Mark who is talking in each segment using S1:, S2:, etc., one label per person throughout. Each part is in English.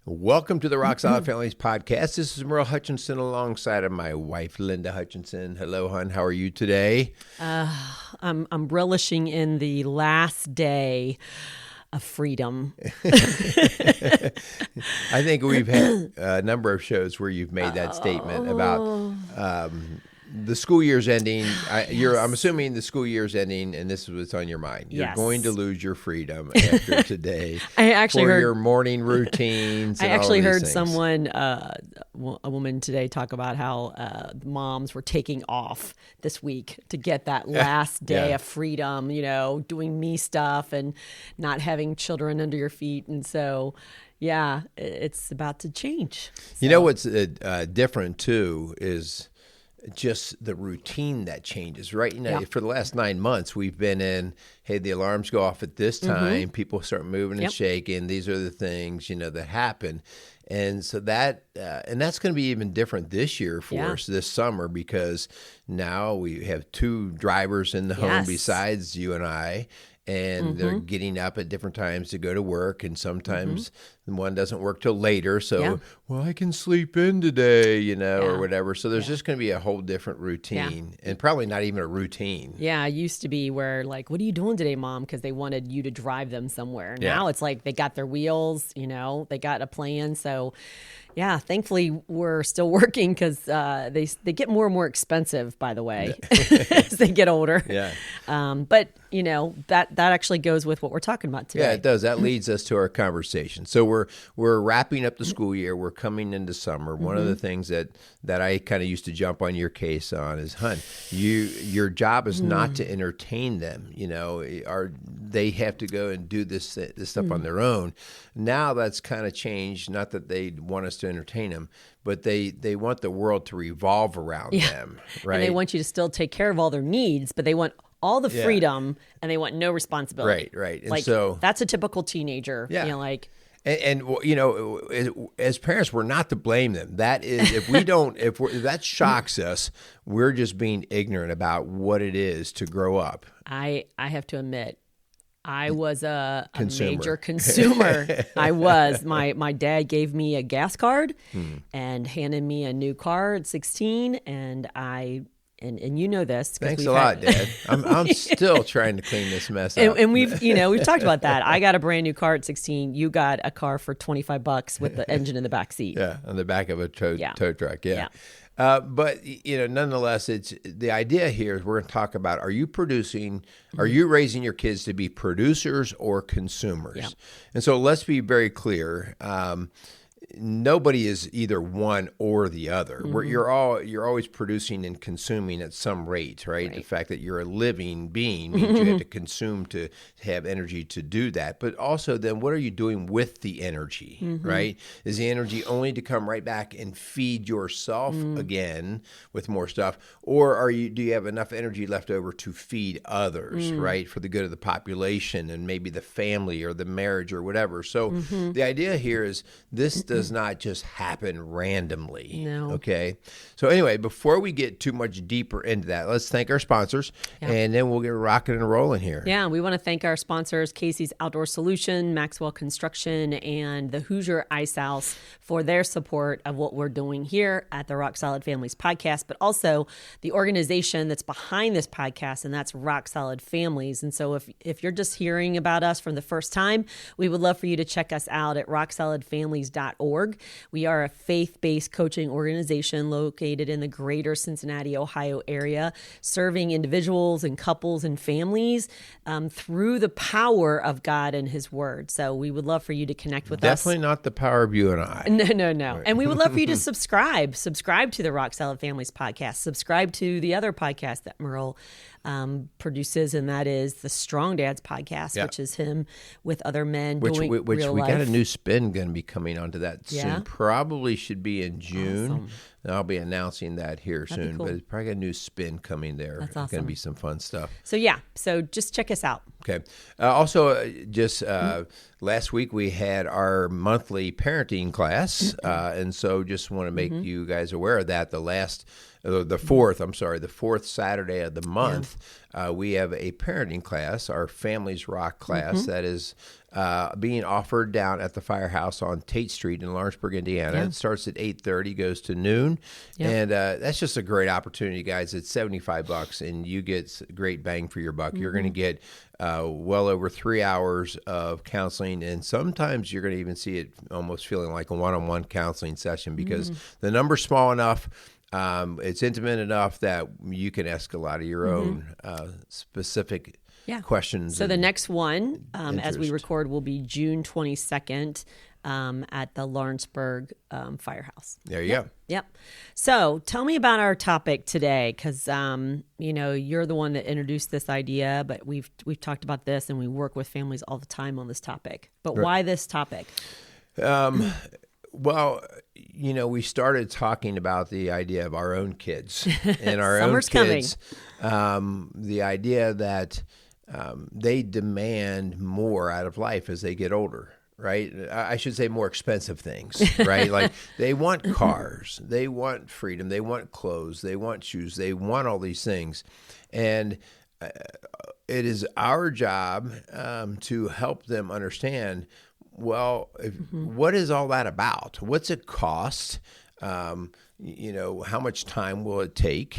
S1: Welcome to the Rock Solid Families podcast. This is Merle Hutchinson alongside of my wife, Linda Hutchinson. Hello, hon. How are you today?
S2: I'm relishing in the last day of freedom.
S1: I think we've had a number of shows where you've made that statement about the school year's ending. I'm assuming the school year's ending, and this is what's on your mind. You're going to lose your freedom after today.
S2: I actually heard
S1: your morning routines.
S2: I actually heard someone, a woman today, talk about how moms were taking off this week to get that last day of freedom. Doing me stuff and not having children under your feet, and so. Yeah, it's about to change. So.
S1: You know what's different too is just the routine that changes, right? For the last 9 months, we've been in, hey, the alarms go off at this time, people start moving and shaking. These are the things, that happen. And so that, and that's going to be even different this year for us this summer, because now we have 2 drivers in the home besides you and I. And they're getting up at different times to go to work, and sometimes one doesn't work till later. So, well, I can sleep in today, or whatever. So there's just going to be a whole different routine, and probably not even a routine.
S2: Yeah, it used to be where like, what are you doing today, Mom? Because they wanted you to drive them somewhere. Now it's like they got their wheels, they got a plan. So, yeah, thankfully we're still working because they get more and more expensive, by the way, as they get older.
S1: Yeah.
S2: But that actually goes with what we're talking about today.
S1: Yeah, it does. That leads us to our conversation. So we're wrapping up the school year. We're coming into summer. One of the things that I kind of used to jump on your case on is, hun, your job is not to entertain them. They have to go and do this stuff on their own. Now that's kind of changed. Not that they want us to entertain them, but they want the world to revolve around them, right?
S2: And they want you to still take care of all their needs, but they want all the freedom and they want no responsibility.
S1: Right. And
S2: like, so that's a typical teenager.
S1: Yeah.
S2: And
S1: as parents, we're not to blame them. That is, if that shocks us, we're just being ignorant about what it is to grow up.
S2: I have to admit, I was a major consumer. I was. My dad gave me a gas card and handed me a new car at 16, and And you know this.
S1: Thanks a lot, Dad. I'm still trying to clean this mess up.
S2: And we've talked about that. I got a brand new car at 16. You got a car for $25 with the engine in the back seat.
S1: Yeah, on the back of a tow truck. Yeah. But nonetheless, it's the idea here is we're going to talk about: are you raising your kids to be producers or consumers? Yeah. And so let's be very clear. Nobody is either one or the other. You're always producing and consuming at some rate, right? The fact that you're a living being means you have to consume to have energy to do that. But also then what are you doing with the energy, right? Is the energy only to come right back and feed yourself again with more stuff? Or do you have enough energy left over to feed others, right? For the good of the population and maybe the family or the marriage or whatever. So the idea here is this does not just happen randomly.
S2: No.
S1: Okay. So anyway, before we get too much deeper into that, let's thank our sponsors, and then we'll get rocking and rolling here.
S2: Yeah, we want to thank our sponsors, Casey's Outdoor Solution, Maxwell Construction, and the Hoosier Ice House for their support of what we're doing here at the Rock Solid Families podcast, but also the organization that's behind this podcast, and that's Rock Solid Families. And so if you're just hearing about us for the first time, we would love for you to check us out at rocksolidfamilies.org. We are a faith-based coaching organization located in the greater Cincinnati, Ohio area, serving individuals and couples and families through the power of God and His Word. So we would love for you to connect with us.
S1: Definitely not the power of you and I.
S2: No. Right. And we would love for you to subscribe to the Rock Solid Families podcast. Subscribe to the other podcast that Merle produces, and that is the Strong Dads podcast, which is him with other men doing real life.
S1: We got a new spin going to be coming onto that soon. Probably should be in June.
S2: Awesome.
S1: I'll be announcing that here soon,
S2: cool.
S1: but it's probably got a new spin coming there.
S2: That's awesome.
S1: It's going to be some fun stuff.
S2: So just check us out.
S1: Okay. Last week we had our monthly parenting class, and so just want to make you guys aware of that. The fourth Saturday of the month, we have a parenting class, our Families Rock class, that is being offered down at the Firehouse on Tate Street in Lawrenceburg, Indiana.
S2: Yeah.
S1: It starts at 8:30, goes to noon, and that's just a great opportunity, guys. It's $75, and you get great bang for your buck. You're going to get well over 3 hours of counseling, and sometimes you're going to even see it almost feeling like a one-on-one counseling session because the number's small enough. It's intimate enough that you can ask a lot of your own specific questions.
S2: So the next one, as we record, will be June 22nd at the Lawrenceburg Firehouse.
S1: There you go.
S2: Yep. So tell me about our topic today, because you're the one that introduced this idea, but we've talked about this and we work with families all the time on this topic. But why this topic?
S1: Well, we started talking about the idea of our own kids and our
S2: Summer's
S1: own kids. The idea that they demand more out of life as they get older, right? I should say more expensive things, right? Like they want cars, they want freedom, they want clothes, they want shoes, they want all these things. And it is our job to help them understand, well, what is all that about? What's it cost? How much time will it take?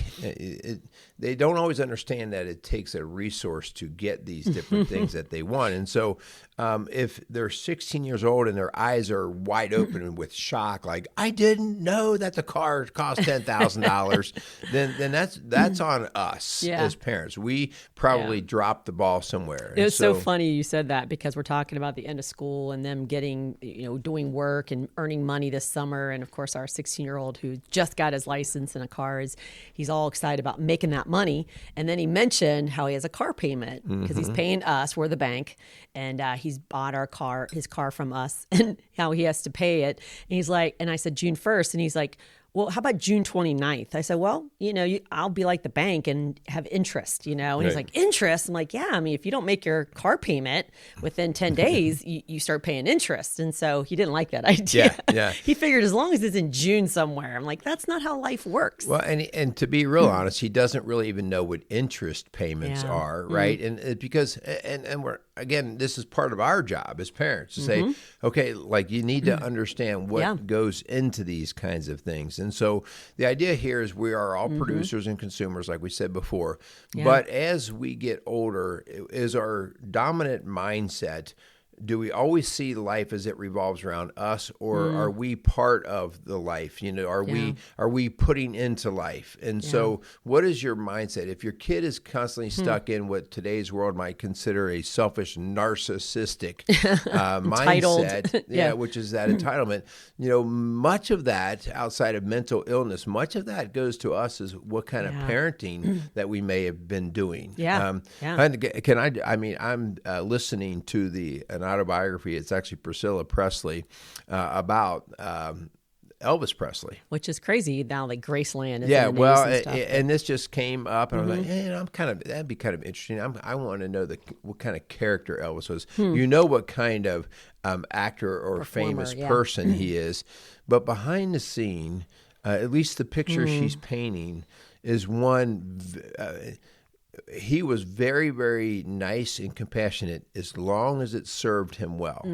S1: They don't always understand that it takes a resource to get these different things that they want. And so if they're 16 years old and their eyes are wide open with shock, like, I didn't know that the car cost $10,000, then that's on us as parents. We probably dropped the ball somewhere.
S2: It was so funny you said that, because we're talking about the end of school and them getting, doing work and earning money this summer. And of course, our 16-year-old who just got his license in a car, he's all excited about making that money. And then he mentioned how he has a car payment because he's paying us, we're the bank, and he's bought his car from us, and how he has to pay it. And he's like, and I said June 1st, and he's like, well, how about June 29th? I said, well, I'll be like the bank and have interest, and he's like, interest? I'm like, yeah, I mean, if you don't make your car payment within 10 days, you start paying interest. And so he didn't like that idea.
S1: Yeah.
S2: He figured as long as it's in June somewhere. I'm like, that's not how life works.
S1: Well, and to be real honest, he doesn't really even know what interest payments are, right? And because we're, again, this is part of our job as parents to say, okay, like you need to understand what goes into these kinds of things. And so the idea here is we are all producers and consumers, like we said before. Yeah. But as we get older, is our dominant mindset, do we always see life as it revolves around us, or are we part of the life? Are we putting into life? And so what is your mindset? If your kid is constantly stuck in what today's world might consider a selfish, narcissistic mindset, which is that entitlement, much of that, outside of mental illness, much of that goes to us as what kind of parenting that we may have been doing. I'm listening to an autobiography. It's actually Priscilla Presley about Elvis Presley,
S2: which is crazy now. Like Graceland, is
S1: and this just came up, and I was like, that'd be kind of interesting. I want to know what kind of character Elvis was. What kind of actor or performer, famous person he is, but behind the scene, at least the picture she's painting is one. He was very, very nice and compassionate as long as it served him well.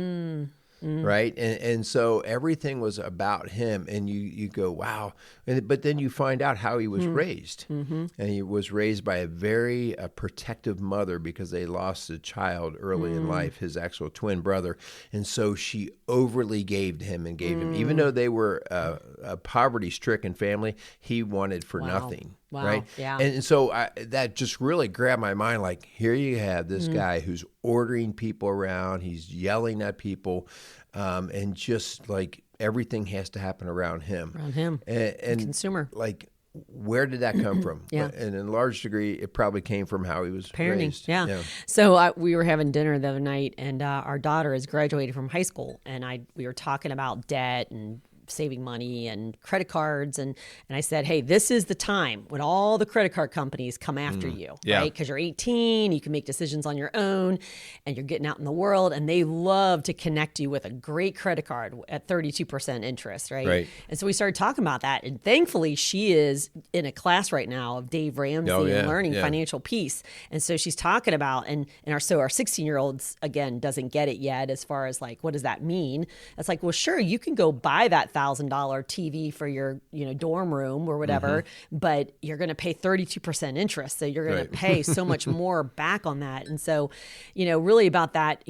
S1: Right. And so everything was about him, and you go, wow. But then you find out how he was raised. And he was raised by a very protective mother because they lost a child early in life, his actual twin brother. And so she overly gave to him and gave him, even though they were a poverty-stricken family, he wanted for nothing.
S2: Wow.
S1: Right.
S2: Yeah.
S1: And so that just really grabbed my mind. Like, here you have this guy who's ordering people around. He's yelling at people. And just like everything has to happen around him. And
S2: consumer.
S1: Like, where did that come from? And in large degree, it probably came from how he was
S2: parenting.
S1: Raised.
S2: Yeah. So we were having dinner the other night, and our daughter has graduated from high school, and we were talking about debt and saving money and credit cards. And I said, hey, this is the time when all the credit card companies come after you, right? Because you're 18, you can make decisions on your own, and you're getting out in the world, and they love to connect you with a great credit card at 32% interest, right? And so we started talking about that. And thankfully, she is in a class right now of Dave Ramsey and learning financial peace. And so she's talking about, and our 16-year-olds, again, doesn't get it yet as far as like, what does that mean? It's like, well, sure, you can go buy that $1,000 TV for your, dorm room or whatever, but you're going to pay 32% interest. So you're going to pay so much more back on that. And so, really about that,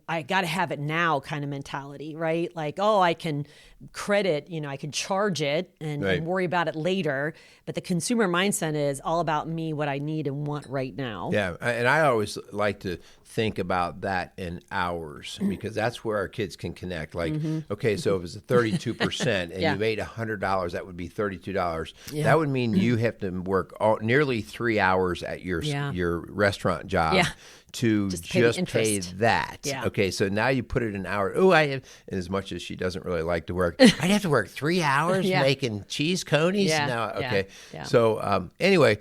S2: I got to have it now kind of mentality, right? Like, oh, I can credit, I can charge it and worry about it later. But the consumer mindset is all about me, what I need and want right now.
S1: Yeah. And I always like to think about that in hours, because that's where our kids can connect. Like, okay, so if it's a 32% and you made $100, that would be $32. Yeah. That would mean you have to work nearly 3 hours at your restaurant job to just pay that. Yeah. Okay, so now you put it in hours. Oh, and as much as she doesn't really like to work, I'd have to work 3 hours making cheese conies? Now, okay. Yeah. So anyway,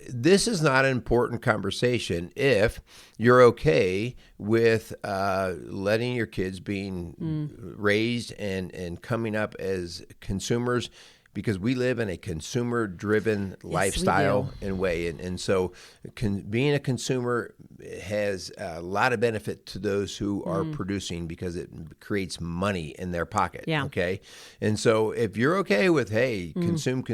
S1: this is not an important conversation if you're okay with letting your kids being raised and coming up as consumers, because we live in a consumer-driven lifestyle and way. And so being a consumer has a lot of benefit to those who are producing, because it creates money in their pocket, okay? And so if you're okay with, hey, consume,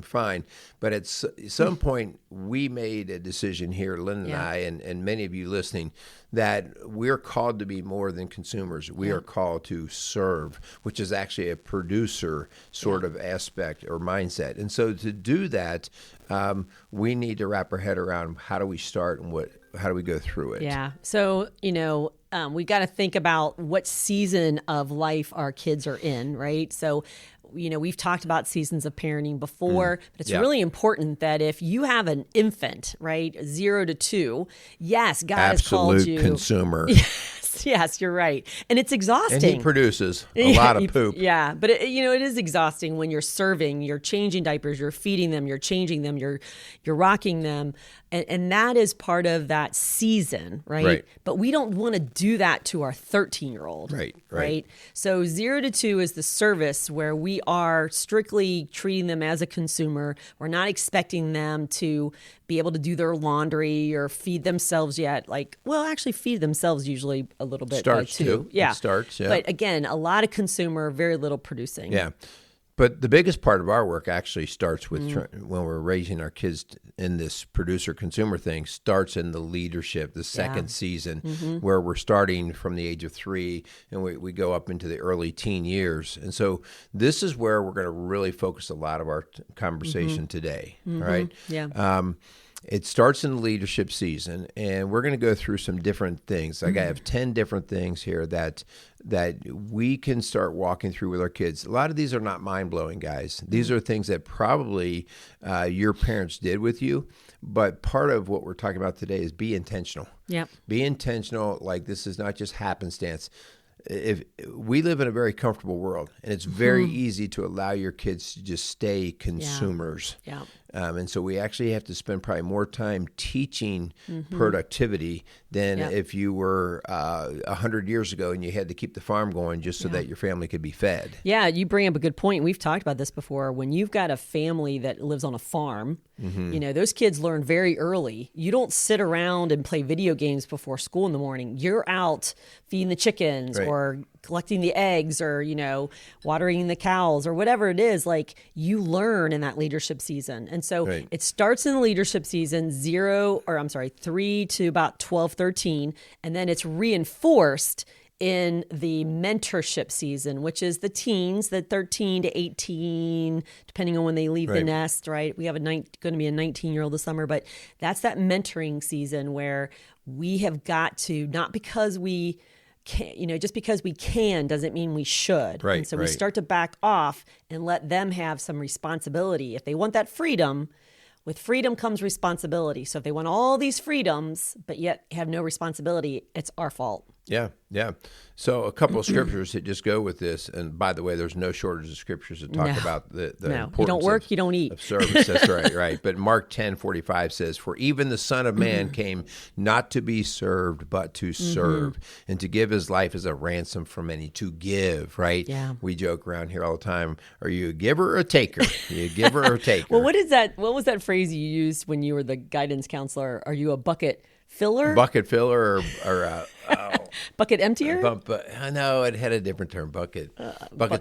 S1: fine. But at some point, we made a decision here, Lynn and I, and many of you listening, that we're called to be more than consumers. We are called to serve, which is actually a producer sort of aspect or mindset. And so to do that, we need to wrap our head around how do we start and how do we go through it?
S2: Yeah. So, we've got to think about what season of life our kids are in, right? So, we've talked about seasons of parenting before, but it's really important that if you have an infant, right, 0 to 2, yes, God has called you.
S1: Absolute consumer.
S2: Yes, you're right. And it's exhausting.
S1: And he produces a lot of poop.
S2: Yeah, but it is exhausting when you're serving, you're changing diapers, you're feeding them, you're changing them, you're rocking them. And that is part of that season, right? But we don't want to do that to our 13-year-old. Right. So 0 to 2 is the service where we are strictly treating them as a consumer. We're not expecting them to be able to do their laundry or feed themselves yet. Actually feed themselves usually a little bit.
S1: Starts too.
S2: Yeah.
S1: It starts, yeah.
S2: But again, a lot of consumer, very little producing.
S1: Yeah. But the biggest part of our work actually starts with when we're raising our kids in this producer-consumer thing, starts in the leadership, the second season, where we're starting from the age of 3 and we go up into the early teen years. And so this is where we're going to really focus a lot of our conversation today, all right?
S2: Yeah.
S1: It starts in the leadership season, and we're going to go through some different things. Like I have 10 different things here that we can start walking through with our kids. A lot of these are not mind-blowing, guys. These are things that probably your parents did with you, but part of what we're talking about today is be intentional.
S2: Yep.
S1: Be intentional. Like, this is not just happenstance. If we live in a very comfortable world, and it's very easy to allow your kids to just stay consumers.
S2: Yeah.
S1: And so we actually have to spend probably more time teaching productivity than if you were 100 years ago and you had to keep the farm going just so that your family could be fed.
S2: Yeah, you bring up a good point. We've talked about this before. When you've got a family that lives on a farm, those kids learn very early. You don't sit around and play video games before school in the morning. You're out feeding the chickens or collecting the eggs or, watering the cows or whatever it is. Like, you learn in that leadership season. And so it starts in the leadership season, 3 to about 12, 13. And then it's reinforced in the mentorship season, which is the teens, the 13 to 18, depending on when they leave the nest, right? We have going to be a 19-year-old this summer, but that's that mentoring season where we have got to, not because we can, just because we can doesn't mean we should.
S1: Right,
S2: and so we start to back off and let them have some responsibility. If they want that freedom, with freedom comes responsibility. So if they want all these freedoms, but yet have no responsibility, it's our fault.
S1: Yeah, yeah. So a couple of scriptures that just go with this, and by the way, there's no shortage of scriptures that talk about the importance.
S2: You don't work, you don't eat.
S1: Of service. That's right, right. But Mark 10:45 says, "For even the Son of Man came not to be served, but to serve, and to give his life as a ransom for many." To give, right?
S2: Yeah.
S1: We joke around here all the time. Are you a giver or a taker? Are you a giver or a taker?
S2: Well, what is that? What was that phrase you used when you were the guidance counselor? Are you a bucket filler?
S1: Bucket filler or
S2: bucket emptier?
S1: I know it had a different term. Bucket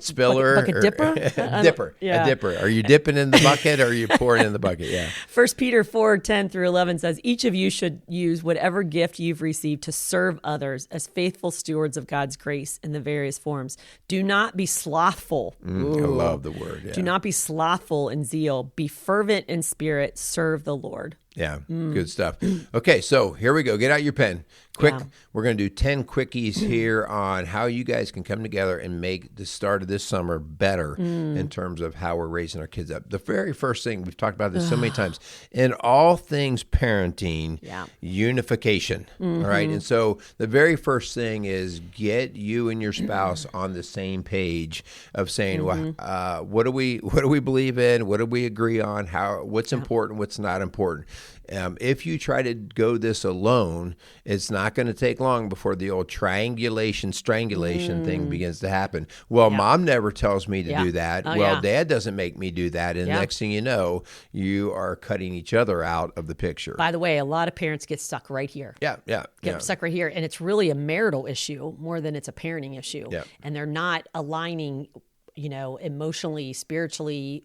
S1: spiller.
S2: Bucket dipper?
S1: Dipper.
S2: Yeah.
S1: A dipper. Are you dipping in the bucket or are you pouring in the bucket? Yeah.
S2: 1 Peter 4:10-11 says, each of you should use whatever gift you've received to serve others as faithful stewards of God's grace in the various forms. Do not be slothful.
S1: I love the word. Yeah.
S2: Do not be slothful in zeal. Be fervent in spirit. Serve the Lord.
S1: Yeah, good stuff. Okay, so here we go. Get out your pen. Quick, we're going to do 10 quickies here on how you guys can come together and make the start of this summer better in terms of how we're raising our kids up. The very first thing, we've talked about this so many times, in all things parenting, unification, all right? And so the very first thing is get you and your spouse on the same page of saying, well, what do we believe in? What do we agree on? What's important? What's not important? If you try to go this alone, it's not going to take long before the old strangulation thing begins to happen. Well, Mom never tells me to do that. Dad doesn't make me do that. And the next thing you know, you are cutting each other out of the picture.
S2: By the way, a lot of parents get stuck right here. Get stuck right here. And it's really a marital issue more than it's a parenting issue.
S1: Yeah.
S2: And they're not aligning, emotionally, spiritually,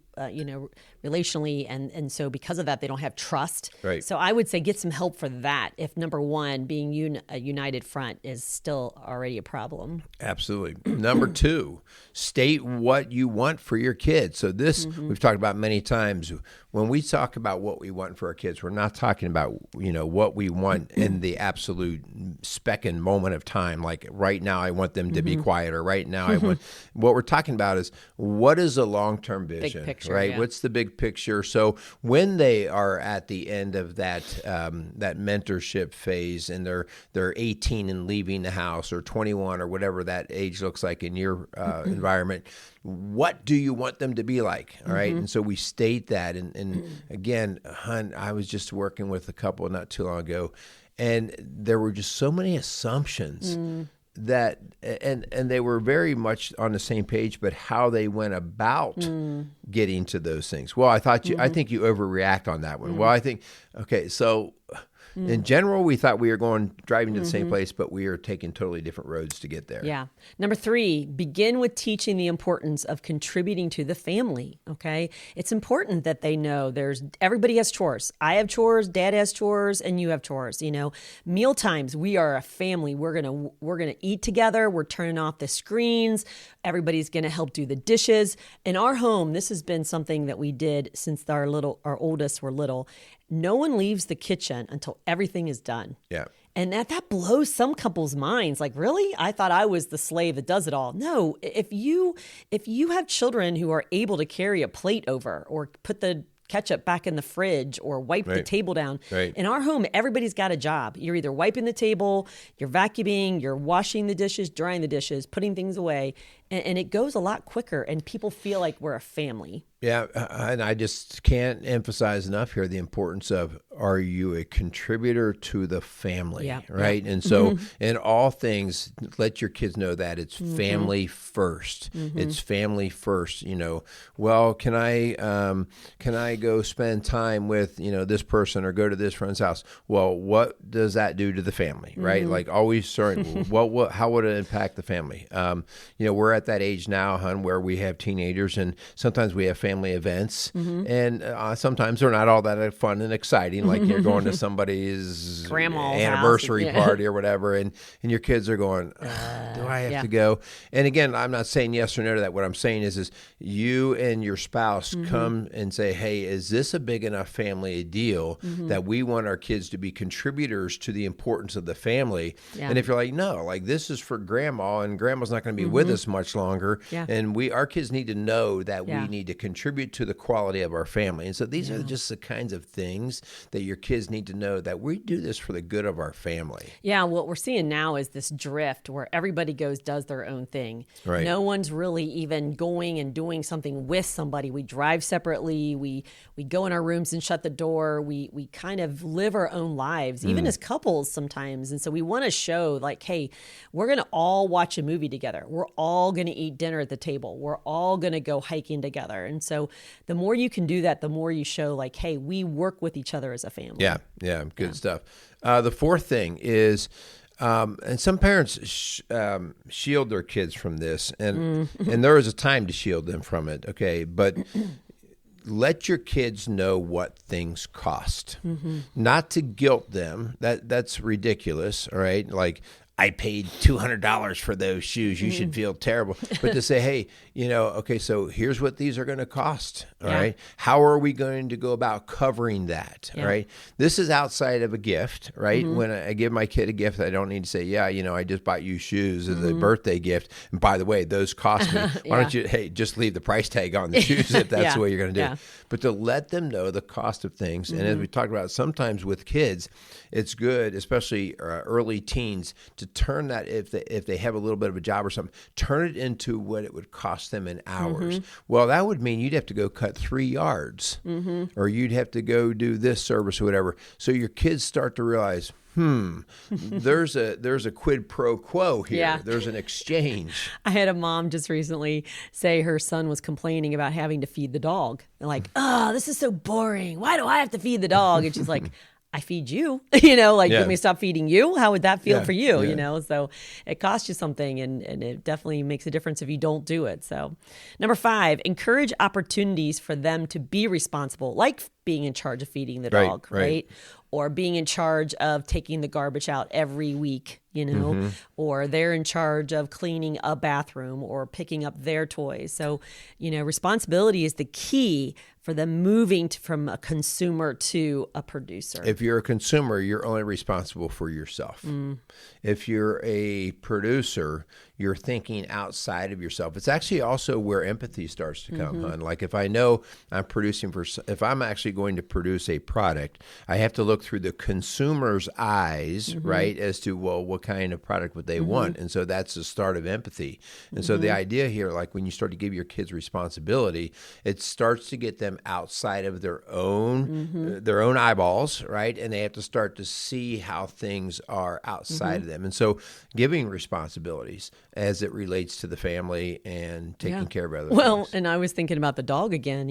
S2: relationally. And so because of that, they don't have trust.
S1: Right.
S2: So I would say get some help for that. If number one, being a united front is still already a problem.
S1: Absolutely. Number two, state what you want for your kids. So this we've talked about many times. When we talk about what we want for our kids, we're not talking about, what we want in the absolute second moment of time. Like right now, I want them to be quiet, or right now I want. What we're talking about is what is a long-term vision,
S2: big picture,
S1: right? What's the big picture? So when they are at the end of that mentorship phase and they're 18 and leaving the house, or 21 or whatever that age looks like in your environment, what do you want them to be like? All right. And so we state that. And again, hon, I was just working with a couple not too long ago, and there were just so many assumptions that, and they were very much on the same page, but how they went about getting to those things. Well, I think you overreact on that one. Well, I think, okay, so in general, we thought we were driving to the same place, but we are taking totally different roads to get there.
S2: Yeah. Number 3, begin with teaching the importance of contributing to the family. Okay. It's important that they know everybody has chores. I have chores, Dad has chores, and you have chores. Meal times, we are a family. We're going to eat together. We're turning off the screens. Everybody's going to help do the dishes. In our home, this has been something that we did since our oldest were little. No one leaves the kitchen until everything is done.
S1: Yeah.
S2: And that blows some couples' minds. Like, really? I thought I was the slave that does it all. No, if you have children who are able to carry a plate over or put the ketchup back in the fridge or wipe the table down.
S1: Right.
S2: In our home, everybody's got a job. You're either wiping the table, you're vacuuming, you're washing the dishes, drying the dishes, putting things away. And it goes a lot quicker, and people feel like we're a family.
S1: Yeah, and I just can't emphasize enough here the importance of, are you a contributor to the family, right? And so in all things, let your kids know that it's family first. It's family first. Well, can I go spend time with this person or go to this friend's house? Well, what does that do to the family, right? Like always starting. How would it impact the family? We're at that age now, hon, where we have teenagers, and sometimes we have family events, and sometimes they're not all that fun and exciting. Like you're going to somebody's
S2: grandma's
S1: anniversary party or whatever, and your kids are going, do I have to go? And again, I'm not saying yes or no to that. What I'm saying is you and your spouse come and say, hey, is this a big enough family deal that we want our kids to be contributors to the importance of the family? And if you're like, no, like this is for grandma, and grandma's not going to be with us much much longer.
S2: Yeah.
S1: And our kids need to know that
S2: Yeah.
S1: we need to contribute to the quality of our family. And so these are just the kinds of things that your kids need to know, that we do this for the good of our family.
S2: Yeah, what we're seeing now is this drift where everybody does their own thing.
S1: Right.
S2: No one's really even going and doing something with somebody. We drive separately. We go in our rooms and shut the door. We kind of live our own lives, even as couples sometimes. And so we want to show like, hey, we're going to all watch a movie together. We're all going to eat dinner at the table. We're all going to go hiking together. And so the more you can do that, the more you show like, hey, we work with each other as a family.
S1: Yeah, good stuff. The fourth thing is, and some parents shield their kids from this, and there is a time to shield them from it, okay? But let your kids know what things cost. Not to guilt them. That's ridiculous, all right? Like, I paid $200 for those shoes. You should feel terrible. But to say, hey, okay, so here's what these are going to cost. All right. How are we going to go about covering that? All right. This is outside of a gift, right? When I give my kid a gift, I don't need to say, I just bought you shoes as a birthday gift. And by the way, those cost me. Why don't you, just leave the price tag on the shoes if that's the way you're going to do it. But to let them know the cost of things. And as we talked about, sometimes with kids, it's good, especially early teens, to turn that, if they have a little bit of a job or something, turn it into what it would cost them in hours. Well, that would mean you'd have to go cut 3 yards, or you'd have to go do this service or whatever. So your kids start to realize, there's a quid pro quo here.
S2: Yeah.
S1: There's an exchange.
S2: I had a mom just recently say her son was complaining about having to feed the dog. And like, this is so boring. Why do I have to feed the dog? And she's like, I feed you, let me stop feeding you. How would that feel for you? So it costs you something, and it definitely makes a difference if you don't do it. So number 5, encourage opportunities for them to be responsible, like being in charge of feeding the dog, right? Or being in charge of taking the garbage out every week, or they're in charge of cleaning a bathroom or picking up their toys. So, responsibility is the key for them moving from a consumer to a producer.
S1: If you're a consumer, you're only responsible for yourself. If you're a producer, you're thinking outside of yourself. It's actually also where empathy starts to come, hon. Like if I know I'm if I'm actually going to produce a product, I have to look through the consumer's eyes, right, as to, well, what kind of product would they want? And so that's the start of empathy. And so the idea here, like when you start to give your kids responsibility, it starts to get them outside of their own eyeballs, right? And they have to start to see how things are outside of them. And so giving responsibilities as it relates to the family and taking care of other things.
S2: And I was thinking about the dog again,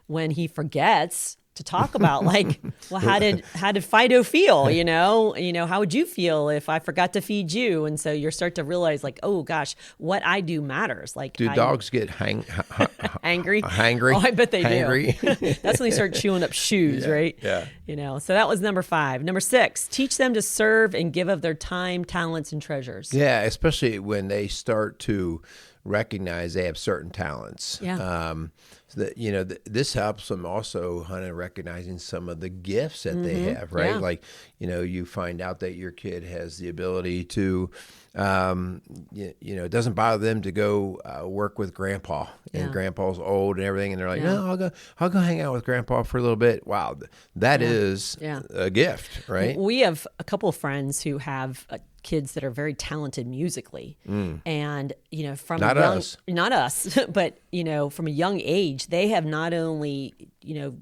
S2: when he forgets to talk about like, well, how did Fido feel? How would you feel if I forgot to feed you? And so you start to realize like, oh gosh, what I do matters. Like,
S1: do dogs get
S2: angry?
S1: Hangry?
S2: Oh, I bet they
S1: hangry.
S2: do. That's when they start chewing up shoes, right?
S1: Yeah.
S2: So that was number 5. Number 6, teach them to serve and give of their time, talents, and treasures.
S1: Yeah, especially when they start to recognize they have certain talents.
S2: Yeah.
S1: So that, this helps them also, in recognizing some of the gifts that they have, right?
S2: Yeah.
S1: Like, you find out that your kid has the ability to, it doesn't bother them to go work with grandpa, and grandpa's old and everything. And they're like, no, I'll go hang out with grandpa for a little bit. Wow. That is a gift, right?
S2: We have a couple of friends who have kids that are very talented musically, and from
S1: not
S2: us, but from a young age, they have not only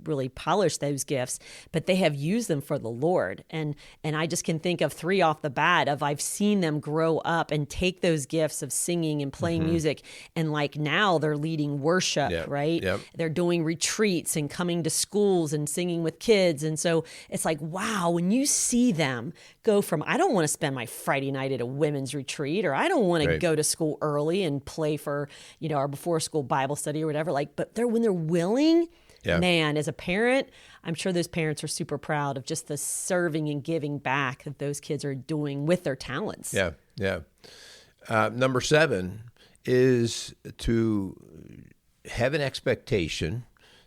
S2: really polished those gifts, but they have used them for the Lord. And I just can think of 3 off the bat of I've seen them grow up and take those gifts of singing and playing music, and like now they're leading worship, right?
S1: Yep.
S2: They're doing retreats and coming to schools and singing with kids. And so it's like, wow, when you see them go from, I don't want to spend my Friday night at a women's retreat, or I don't want to go to school early and play for, our before school Bible study or whatever, but when they're willing, man, as a parent, I'm sure those parents are super proud of just the serving and giving back that those kids are doing with their talents.
S1: Yeah. Number 7 is to have an expectation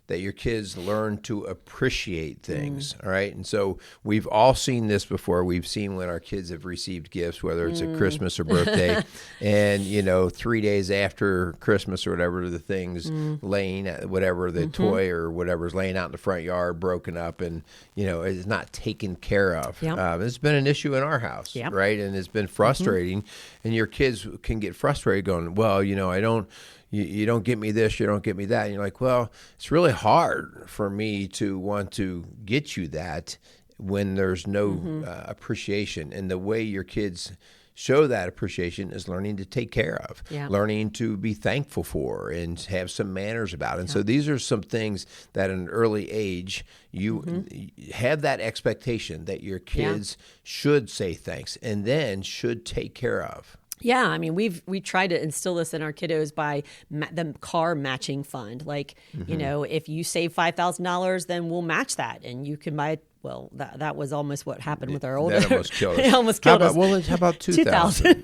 S1: that your kids learn to appreciate things. All right. And so we've all seen this before. We've seen when our kids have received gifts, whether it's a Christmas or birthday, and 3 days after Christmas or whatever, the thing's laying, whatever the toy or whatever's laying out in the front yard, broken up, and it's not taken care of.
S2: Yep.
S1: It's been an issue in our house, right? And it's been frustrating, and your kids can get frustrated, going, "Well, I don't." You don't get me this, you don't get me that. And you're like, well, it's really hard for me to want to get you that when there's no appreciation. And the way your kids show that appreciation is learning to take care of, learning to be thankful for, and have some manners about it. And so these are some things that at an early age, you have that expectation that your kids should say thanks and then should take care of.
S2: Yeah, I mean, we tried to instill this in our kiddos by the car matching fund. Like, if you save $5,000, then we'll match that, and you can buy. Well, that was almost what happened with our older.
S1: That almost killed us.
S2: It almost killed us.
S1: Well, how about 2,000?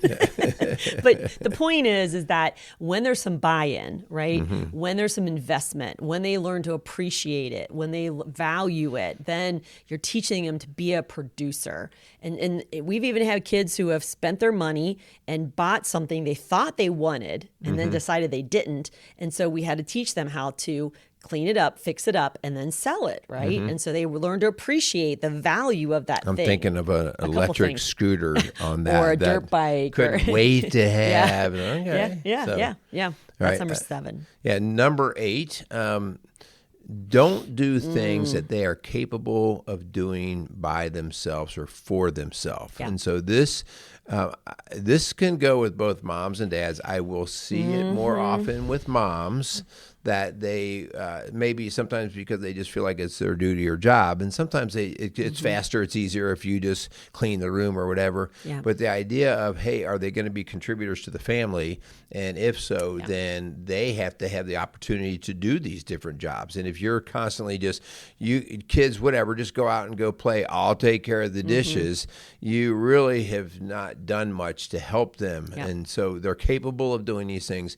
S2: But the point is that when there's some buy-in, right? When there's some investment, when they learn to appreciate it, when they value it, then you're teaching them to be a producer. And we've even had kids who have spent their money and bought something they thought they wanted and then decided they didn't. And so we had to teach them how to clean it up, fix it up, and then sell it, right? And so they learn to appreciate the value of that
S1: I'm
S2: thing.
S1: Thinking of an electric scooter on that.
S2: Or a dirt bike.
S1: Couldn't wait to have.
S2: Yeah. That's number 7.
S1: Yeah, number 8, don't do things that they are capable of doing by themselves or for themselves.
S2: Yeah.
S1: And so this can go with both moms and dads. I will see it more often with moms that they maybe sometimes because they just feel like it's their duty or job, and sometimes it's faster, it's easier if you just clean the room or whatever.
S2: Yeah.
S1: But the idea of, hey, are they going to be contributors to the family? And if so, then they have to have the opportunity to do these different jobs. And if you're constantly just, kids, whatever, just go out and go play, I'll take care of the dishes, you really have not done much to help them.
S2: Yeah.
S1: And so they're capable of doing these things.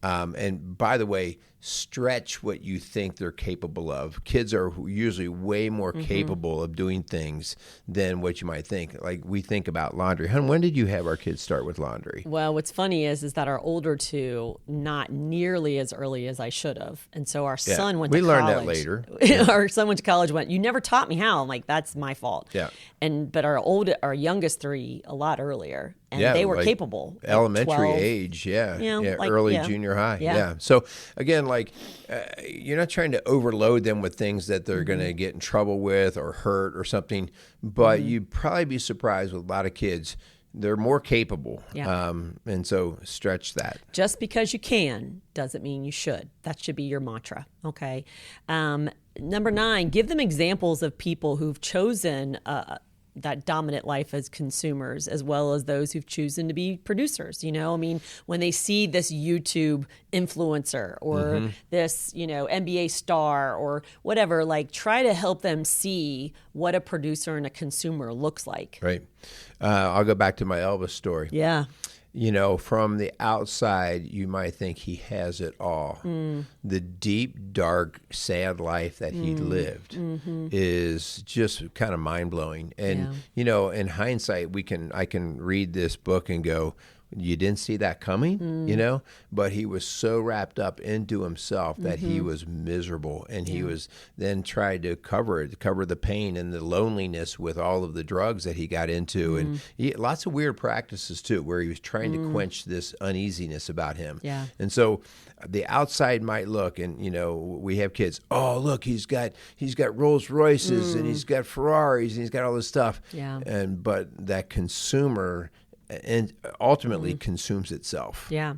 S1: And by the way, stretch what you think they're capable of. Kids are usually way more capable of doing things than what you might think. Like we think about laundry. Hun, when did you have our kids start with laundry?
S2: Well, what's funny is that our older two, not nearly as early as I should have. And so our son went to college.
S1: We learned that later.
S2: Our son went to college, you never taught me how. I'm like, that's my fault.
S1: Yeah.
S2: But our youngest 3, a lot a and they were capable.
S1: Elementary
S2: 12,
S1: age,
S2: like,
S1: early junior high. Yeah. So again, you're not trying to overload them with things that they're going to get in trouble with or hurt or something, but you'd probably be surprised with a lot of kids. They're more capable.
S2: Yeah.
S1: And so stretch that.
S2: Just because you can doesn't mean you should. That should be your mantra. Okay. Number 9, give them examples of people who've chosen that dominant life as consumers, as well as those who've chosen to be producers. When they see this YouTube influencer or this, NBA star or whatever, try to help them see what a producer and a consumer looks like.
S1: Right. I'll go back to my Elvis story.
S2: Yeah.
S1: From the outside, you might think he has it all. The deep, dark, sad life that he lived is just kind of mind-blowing. And, in hindsight, I can read this book and go, you didn't see that coming, but he was so wrapped up into himself that he was miserable, and he was then tried to cover the pain and the loneliness with all of the drugs that he got into, and lots of weird practices too, where he was trying to quench this uneasiness about him.
S2: Yeah.
S1: And so the outside might look, and we have kids. Oh, look, he's got Rolls Royces and he's got Ferraris and he's got all this stuff.
S2: Yeah.
S1: But that consumer and ultimately consumes itself.
S2: Yeah.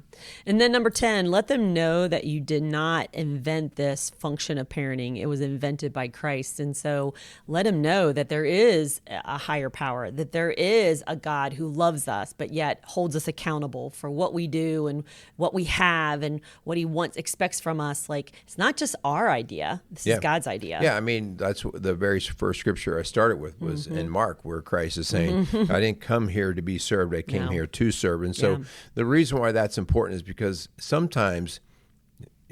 S2: And then number 10, let them know that you did not invent this function of parenting. It was invented by Christ. And so let them know that there is a higher power, that there is a God who loves us, but yet holds us accountable for what we do and what we have and what he expects from us. It's not just our idea. This is God's idea.
S1: Yeah. I mean, that's the very first scripture I started with was in Mark, where Christ is saying, I didn't come here to be served. I came here to serve. And so the reason why that's important is because sometimes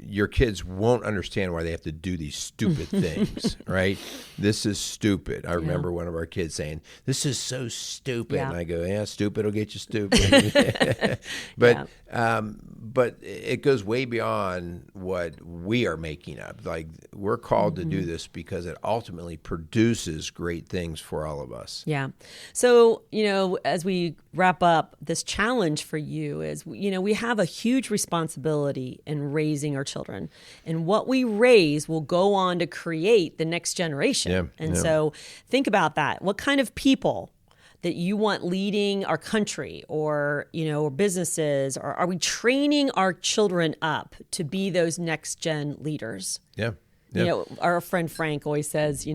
S1: your kids won't understand why they have to do these stupid things, right? This is stupid. I remember one of our kids saying, "This is so stupid," and I go, "Yeah, stupid will get you stupid." But it goes way beyond what we are making up. Like, we're called to do this because it ultimately produces great things for all of us.
S2: Yeah. So, as we wrap up, this challenge for you is, we have a huge responsibility in raising our children. And what we raise will go on to create the next generation. So think about that. What kind of people that you want leading our country or businesses, or are we training our children up to be those next gen leaders?
S1: Yeah.
S2: Our friend Frank always says,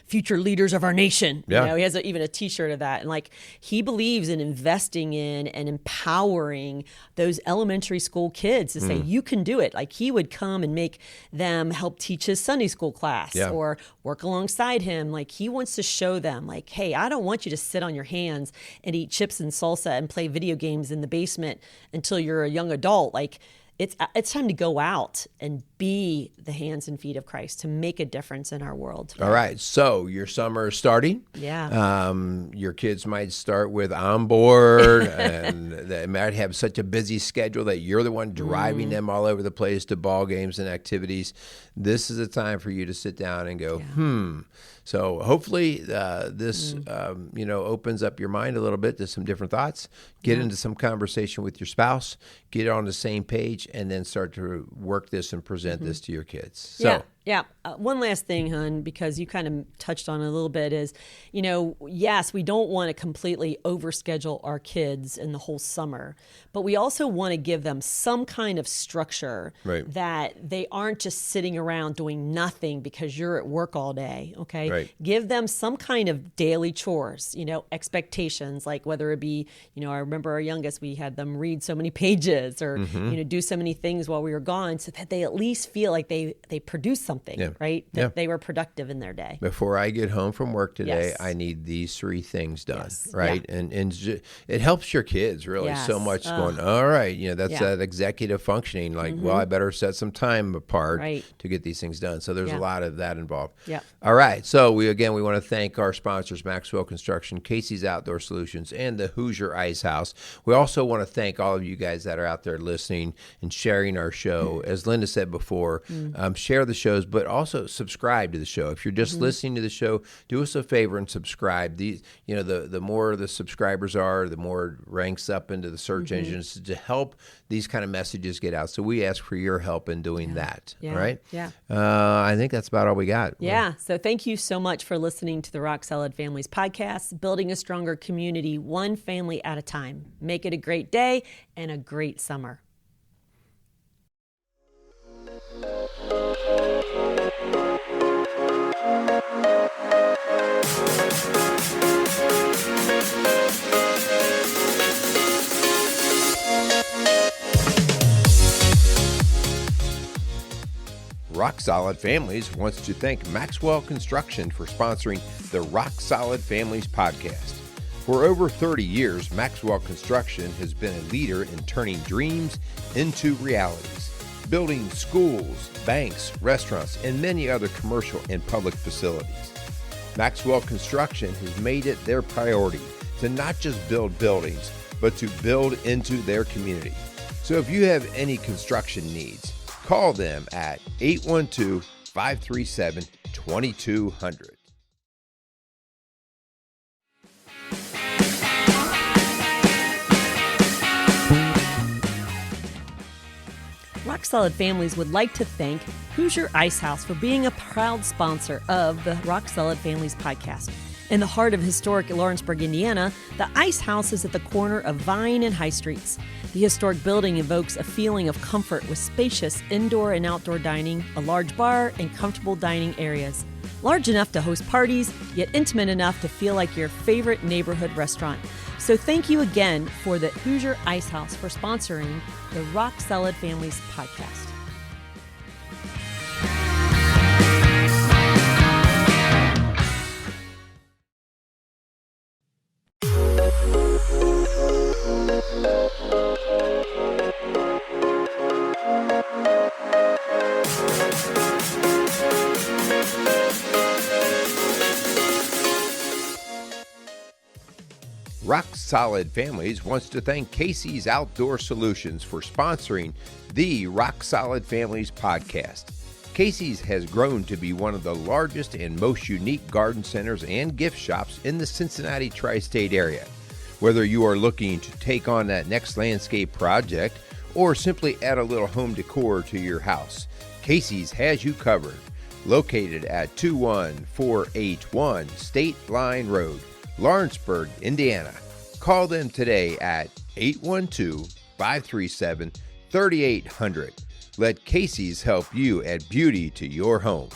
S2: future leaders of our nation. He has even a T-shirt of that. And he believes in investing in and empowering those elementary school kids to say, you can do it. He would come and make them help teach his Sunday school class or work alongside him. He wants to show them, hey, I don't want you to sit on your hands and eat chips and salsa and play video games in the basement until you're a young adult. It's time to go out and be the hands and feet of Christ to make a difference in our world.
S1: All right. So your summer is starting.
S2: Yeah.
S1: Your kids might start with On Board, and they might have such a busy schedule that you're the one driving them all over the place to ball games and activities. This is a time for you to sit down and go, So hopefully this, opens up your mind a little bit to some different thoughts. Get into some conversation with your spouse, get on the same page, and then start to work this and present this to your kids. So.
S2: Yeah. One last thing, hon, because you kind of touched on it a little bit is, yes, we don't want to completely overschedule our kids in the whole summer, but we also want to give them some kind of structure that they aren't just sitting around doing nothing because you're at work all day, okay?
S1: Right.
S2: Give them some kind of daily chores, expectations, like whether it be, I remember our youngest, we had them read so many pages or, do so many things while we were gone so that they at least feel like they produced something, right? That they were productive in their day.
S1: Before I get home from work today, I need these 3 things done, right? And it helps your kids really so much going, all right, that's that executive functioning, well, I better set some time apart to get these things done. So there's a lot of that involved.
S2: Yeah.
S1: All right. So we want to thank our sponsors, Maxwell Construction, Casey's Outdoor Solutions, and the Hoosier Ice House. We also want to thank all of you guys that are out there listening and sharing our show. As Linda said before, share the shows, but also subscribe to the show. If you're just listening to the show, do us a favor and subscribe. The more the subscribers are, the more it ranks up into the search engines to help these kind of messages get out. So we ask for your help in doing that. All right?
S2: Yeah.
S1: I think that's about all we got.
S2: Yeah. So thank you so much for listening to the Rock Solid Families podcast, building a stronger community, one family at a time. Make it a great day and a great summer.
S1: Rock Solid Families wants to thank Maxwell Construction for sponsoring the Rock Solid Families podcast. For over 30 years, Maxwell Construction has been a leader in turning dreams into realities, building schools, banks, restaurants, and many other commercial and public facilities. Maxwell Construction has made it their priority to not just build buildings, but to build into their community. So if you have any construction needs, call them at 812-537-2200.
S2: Rock Solid Families would like to thank Hoosier Ice House for being a proud sponsor of the Rock Solid Families podcast. In the heart of historic Lawrenceburg, Indiana, the Ice House is at the corner of Vine and High Streets. The historic building evokes a feeling of comfort with spacious indoor and outdoor dining, a large bar, and comfortable dining areas. Large enough to host parties, yet intimate enough to feel like your favorite neighborhood restaurant. So thank you again for the Hoosier Ice House for sponsoring the Rock Solid Families podcast.
S1: Rock Solid Families wants to thank Casey's Outdoor Solutions for sponsoring the Rock Solid Families podcast. Casey's has grown to be one of the largest and most unique garden centers and gift shops in the Cincinnati tri-state area. Whether you are looking to take on that next landscape project or simply add a little home decor to your house, Casey's has you covered. Located at 21481 State Line Road, Lawrenceburg, Indiana. Call them today at 812-537-3800. Let Casey's help you add beauty to your home.